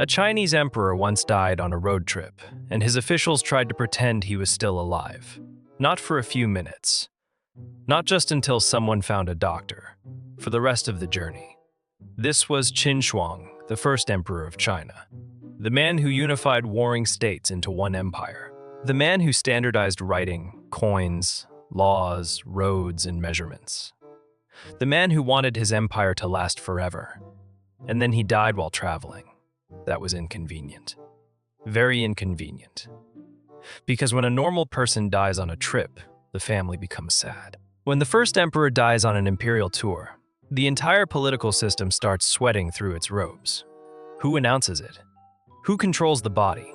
A Chinese emperor once died on a road trip, and his officials tried to pretend he was still alive. Not for a few minutes. Not just until someone found a doctor. For the rest of the journey. This was Qin Shi Huang, the first emperor of China. The man who unified warring states into one empire. The man who standardized writing, coins, laws, roads, and measurements. The man who wanted his empire to last forever. And then he died while traveling. That was inconvenient. Very inconvenient. Because when a normal person dies on a trip, the family becomes sad. When the first emperor dies on an imperial tour, the entire political system starts sweating through its robes. Who announces it? Who controls the body?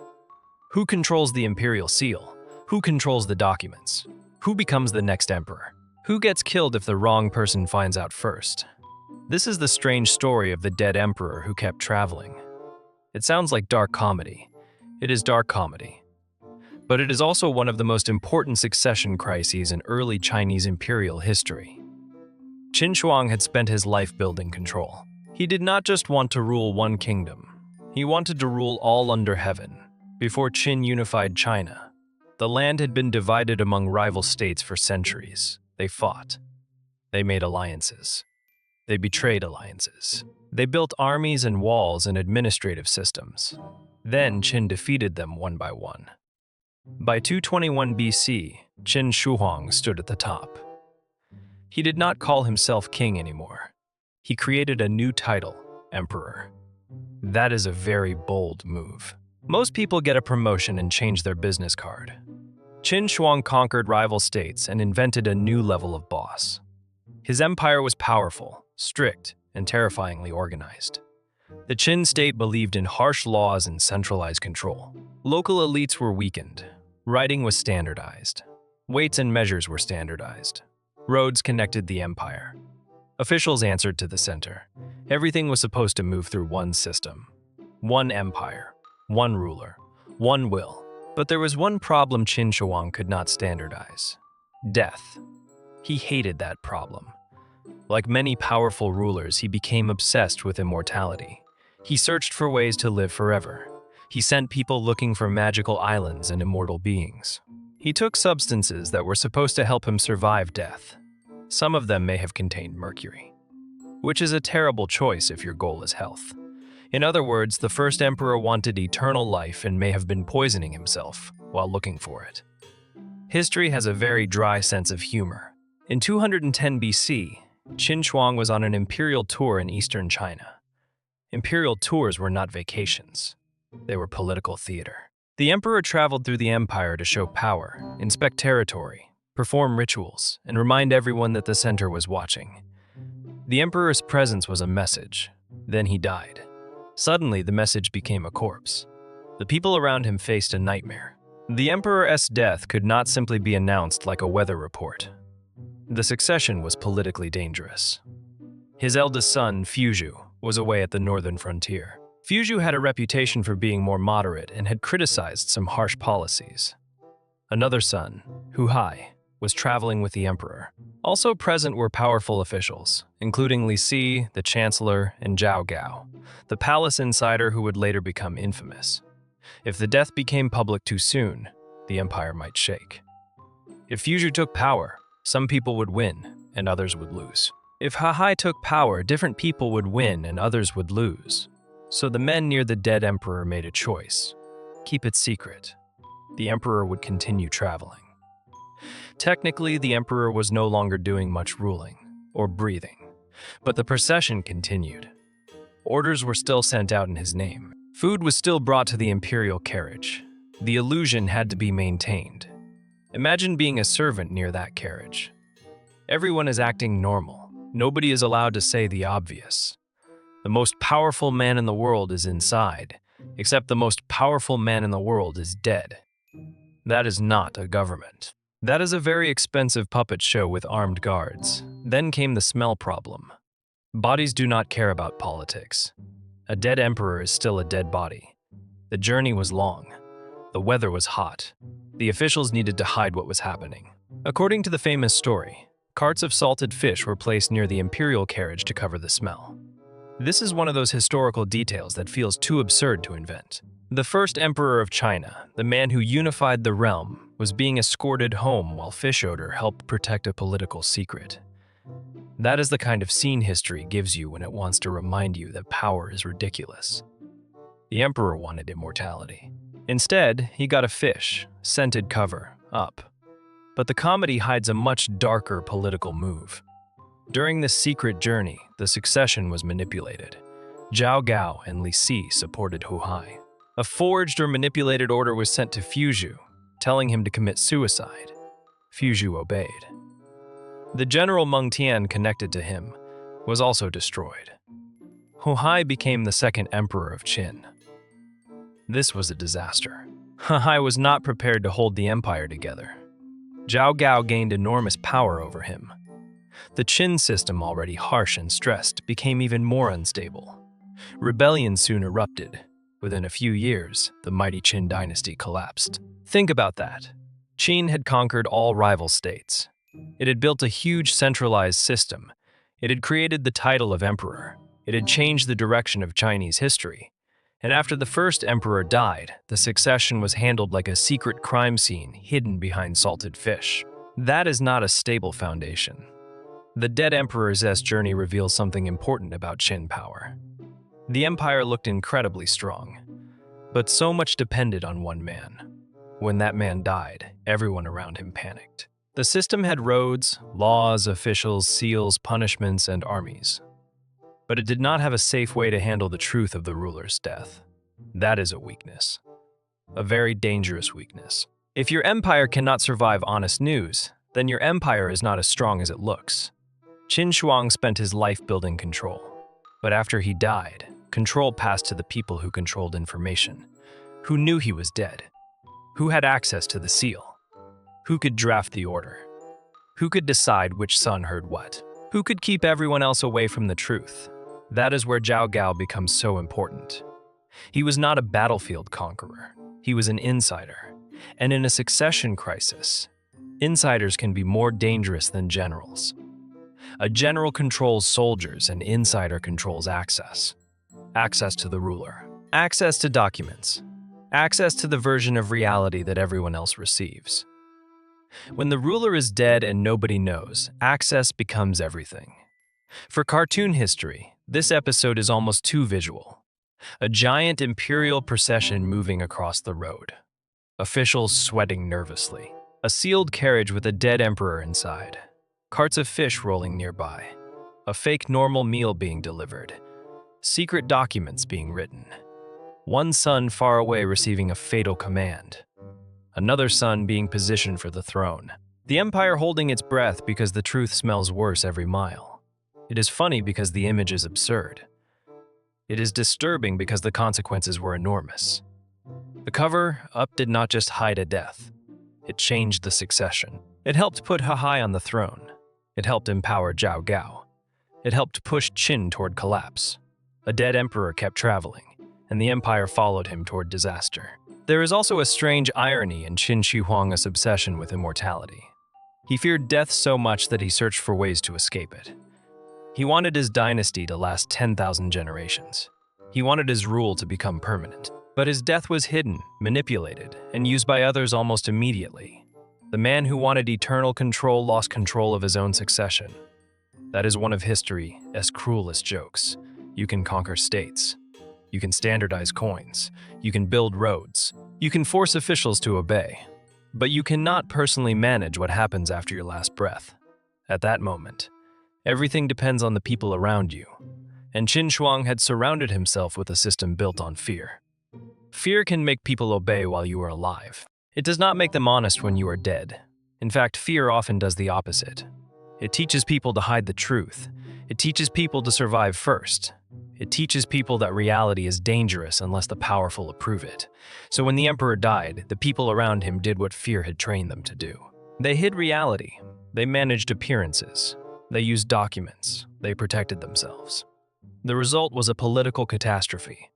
Who controls the imperial seal? Who controls the documents? Who becomes the next emperor? Who gets killed if the wrong person finds out first? This is the strange story of the dead emperor who kept traveling. It sounds like dark comedy. It is dark comedy. But it is also one of the most important succession crises in early Chinese imperial history. Qin Shi Huang had spent his life building control. He did not just want to rule one kingdom. He wanted to rule all under heaven. Before Qin unified China, the land had been divided among rival states for centuries. They fought. They made alliances. They betrayed alliances. They built armies and walls and administrative systems. Then Qin defeated them one by one. By 221 BC, Qin Shi Huang stood at the top. He did not call himself king anymore. He created a new title, emperor. That is a very bold move. Most people get a promotion and change their business card. Qin Shi Huang conquered rival states and invented a new level of boss. His empire was powerful, strict, and terrifyingly organized. The Qin state believed in harsh laws and centralized control. Local elites were weakened. Writing was standardized. Weights and measures were standardized. Roads connected the empire. Officials answered to the center. Everything was supposed to move through one system. One empire. One ruler. One will. But there was one problem Qin Shi Huang could not standardize. Death. He hated that problem. Like many powerful rulers, he became obsessed with immortality. He searched for ways to live forever. He sent people looking for magical islands and immortal beings. He took substances that were supposed to help him survive death. Some of them may have contained mercury, which is a terrible choice if your goal is health. In other words, the first emperor wanted eternal life and may have been poisoning himself while looking for it. History has a very dry sense of humor. In 210 BC, Qin Shi Huang was on an imperial tour in eastern China. Imperial tours were not vacations. They were political theater. The emperor traveled through the empire to show power, inspect territory, perform rituals, and remind everyone that the center was watching. The emperor's presence was a message. Then he died. Suddenly, the message became a corpse. The people around him faced a nightmare. The emperor's death could not simply be announced like a weather report. The succession was politically dangerous. His eldest son, Fuzhu, was away at the northern frontier. Fuzhu had a reputation for being more moderate and had criticized some harsh policies. Another son, Huai, was traveling with the emperor. Also present were powerful officials, including Li Si, the chancellor, and Zhao Gao, the palace insider who would later become infamous. If the death became public too soon, the empire might shake. If Fuzhu took power, some people would win and others would lose. If Huai took power, different people would win and others would lose. So the men near the dead emperor made a choice. Keep it secret. The emperor would continue traveling. Technically, the emperor was no longer doing much ruling or breathing, but the procession continued. Orders were still sent out in his name. Food was still brought to the imperial carriage. The illusion had to be maintained. Imagine being a servant near that carriage. Everyone is acting normal. Nobody is allowed to say the obvious. The most powerful man in the world is inside, except the most powerful man in the world is dead. That is not a government. That is a very expensive puppet show with armed guards. Then came the smell problem. Bodies do not care about politics. A dead emperor is still a dead body. The journey was long. The weather was hot. The officials needed to hide what was happening. According to the famous story, carts of salted fish were placed near the imperial carriage to cover the smell. This is one of those historical details that feels too absurd to invent. The first emperor of China, the man who unified the realm, was being escorted home while fish odor helped protect a political secret. That is the kind of scene history gives you when it wants to remind you that power is ridiculous. The emperor wanted immortality. Instead, he got a fish, scented cover, up. But the comedy hides a much darker political move. During this secret journey, the succession was manipulated. Zhao Gao and Li Si supported Hu Hai. A forged or manipulated order was sent to Fuzhou, telling him to commit suicide. Fuzhou obeyed. The general Meng Tian connected to him was also destroyed. Hu Hai became the second emperor of Qin. This was a disaster. Hu Hai was not prepared to hold the empire together. Zhao Gao gained enormous power over him. The Qin system, already harsh and stressed, became even more unstable. Rebellion soon erupted. Within a few years, the mighty Qin dynasty collapsed. Think about that. Qin had conquered all rival states. It had built a huge centralized system. It had created the title of emperor. It had changed the direction of Chinese history. And after the first emperor died, the succession was handled like a secret crime scene hidden behind salted fish. That is not a stable foundation. The dead emperor's journey reveals something important about Qin power. The empire looked incredibly strong, but so much depended on one man. When that man died, everyone around him panicked. The system had roads, laws, officials, seals, punishments, and armies. But it did not have a safe way to handle the truth of the ruler's death. That is a weakness. A very dangerous weakness. If your empire cannot survive honest news, then your empire is not as strong as it looks. Qin Shi Huang spent his life building control. But after he died, control passed to the people who controlled information, who knew he was dead, who had access to the seal, who could draft the order, who could decide which son heard what, who could keep everyone else away from the truth. That is where Zhao Gao becomes so important. He was not a battlefield conqueror. He was an insider. And in a succession crisis, insiders can be more dangerous than generals. A general controls soldiers, an insider controls access. Access to the ruler. Access to documents. Access to the version of reality that everyone else receives. When the ruler is dead and nobody knows, access becomes everything. For cartoon history, this episode is almost too visual. A giant imperial procession moving across the road. Officials sweating nervously. A sealed carriage with a dead emperor inside. Carts of fish rolling nearby. A fake normal meal being delivered. Secret documents being written. One son far away receiving a fatal command. Another son being positioned for the throne. The empire holding its breath because the truth smells worse every mile. It is funny because the image is absurd. It is disturbing because the consequences were enormous. The cover up did not just hide a death. It changed the succession. It helped put Hu Hai on the throne. It helped empower Zhao Gao. It helped push Qin toward collapse. A dead emperor kept traveling, and the empire followed him toward disaster. There is also a strange irony in Qin Shi Huang's obsession with immortality. He feared death so much that he searched for ways to escape it. He wanted his dynasty to last 10,000 generations. He wanted his rule to become permanent. But his death was hidden, manipulated, and used by others almost immediately. The man who wanted eternal control lost control of his own succession. That is one of history's cruelest jokes. You can conquer states. You can standardize coins. You can build roads. You can force officials to obey. But you cannot personally manage what happens after your last breath. At that moment, everything depends on the people around you. And Qin Shi Huang had surrounded himself with a system built on fear. Fear can make people obey while you are alive. It does not make them honest when you are dead. In fact, fear often does the opposite. It teaches people to hide the truth. It teaches people to survive first. It teaches people that reality is dangerous unless the powerful approve it. So when the emperor died, the people around him did what fear had trained them to do. They hid reality. They managed appearances. They used documents. They protected themselves. The result was a political catastrophe.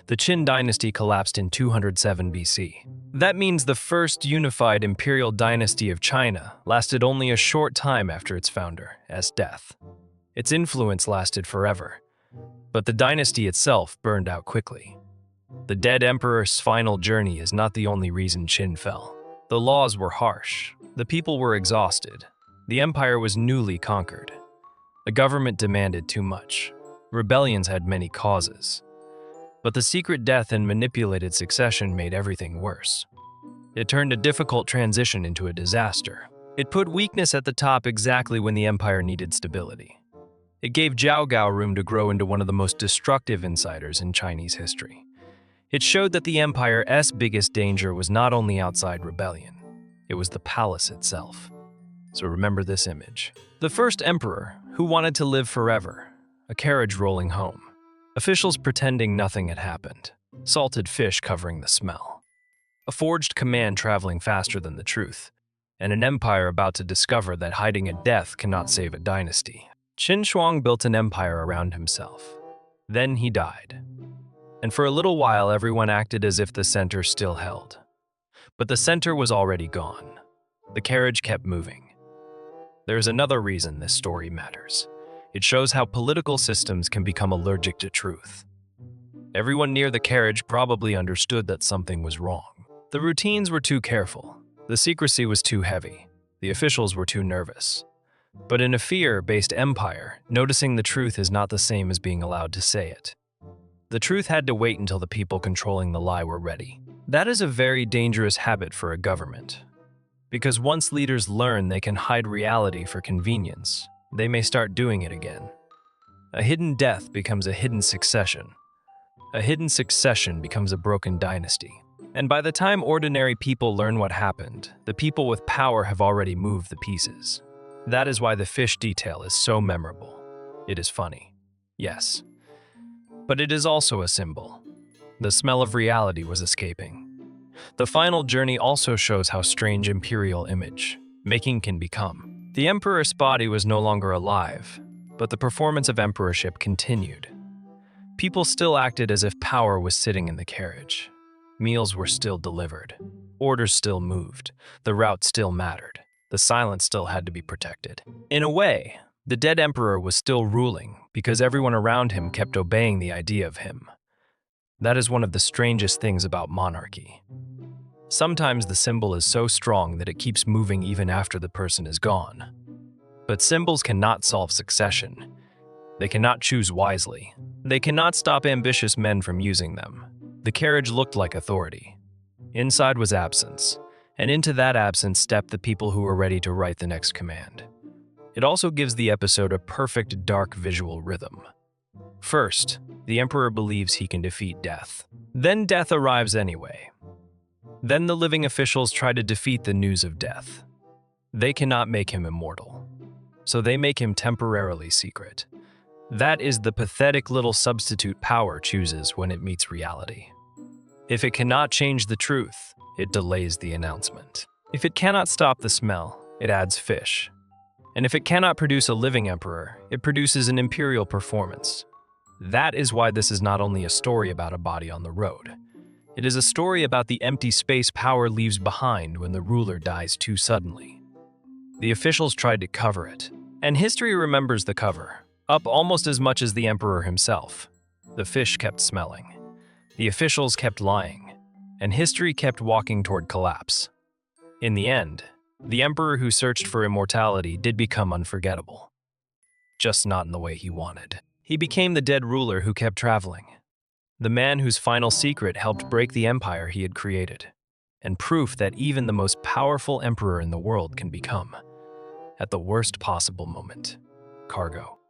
The Qin dynasty collapsed in 207 BC. That means the first unified imperial dynasty of China lasted only a short time after its founder's death. Its influence lasted forever, But the dynasty itself burned out quickly. The dead emperor's final journey is not the only reason Qin fell. The laws were harsh, the people were exhausted, the empire was newly conquered. The government demanded too much. Rebellions had many causes. But the secret death and manipulated succession made everything worse. It turned a difficult transition into a disaster. It put weakness at the top exactly when the empire needed stability. It gave Zhao Gao room to grow into one of the most destructive insiders in Chinese history. It showed that the empire's biggest danger was not only outside rebellion, it was the palace itself. So remember this image. The first emperor, who wanted to live forever, a carriage rolling home, officials pretending nothing had happened, salted fish covering the smell, a forged command traveling faster than the truth, and an empire about to discover that hiding a death cannot save a dynasty. Qin Shi Huang built an empire around himself. Then he died. And for a little while, everyone acted as if the center still held. But the center was already gone. The carriage kept moving. There's another reason this story matters. It shows how political systems can become allergic to truth. Everyone near the carriage probably understood that something was wrong. The routines were too careful. The secrecy was too heavy. The officials were too nervous. But in a fear-based empire, noticing the truth is not the same as being allowed to say it. The truth had to wait until the people controlling the lie were ready. That is a very dangerous habit for a government. Because once leaders learn they can hide reality for convenience, they may start doing it again. A hidden death becomes a hidden succession. A hidden succession becomes a broken dynasty. And by the time ordinary people learn what happened, the people with power have already moved the pieces. That is why the fish detail is so memorable. It is funny, yes. But it is also a symbol. The smell of reality was escaping. The final journey also shows how strange imperial image making can become. The emperor's body was no longer alive, but the performance of emperorship continued. People still acted as if power was sitting in the carriage. Meals were still delivered. Orders still moved. The route still mattered. The silence still had to be protected. In a way, the dead emperor was still ruling because everyone around him kept obeying the idea of him. That is one of the strangest things about monarchy. Sometimes the symbol is so strong that it keeps moving even after the person is gone. But symbols cannot solve succession. They cannot choose wisely. They cannot stop ambitious men from using them. The carriage looked like authority. Inside was absence, and into that absence stepped the people who were ready to write the next command. It also gives the episode a perfect dark visual rhythm. First, the emperor believes he can defeat death. Then death arrives anyway. Then the living officials try to defeat the news of death. They cannot make him immortal, so they make him temporarily secret. That is the pathetic little substitute power chooses when it meets reality. If it cannot change the truth, it delays the announcement. If it cannot stop the smell, it adds fish. And if it cannot produce a living emperor, it produces an imperial performance. That is why this is not only a story about a body on the road. It is a story about the empty space power leaves behind when the ruler dies too suddenly. The officials tried to cover it, and history remembers the cover, up almost as much as the emperor himself. The fish kept smelling. The officials kept lying, and history kept walking toward collapse. In the end, the emperor who searched for immortality did become unforgettable. Just not in the way he wanted. He became the dead ruler who kept traveling. The man whose final secret helped break the empire he had created, and proof that even the most powerful emperor in the world can become, at the worst possible moment, cargo.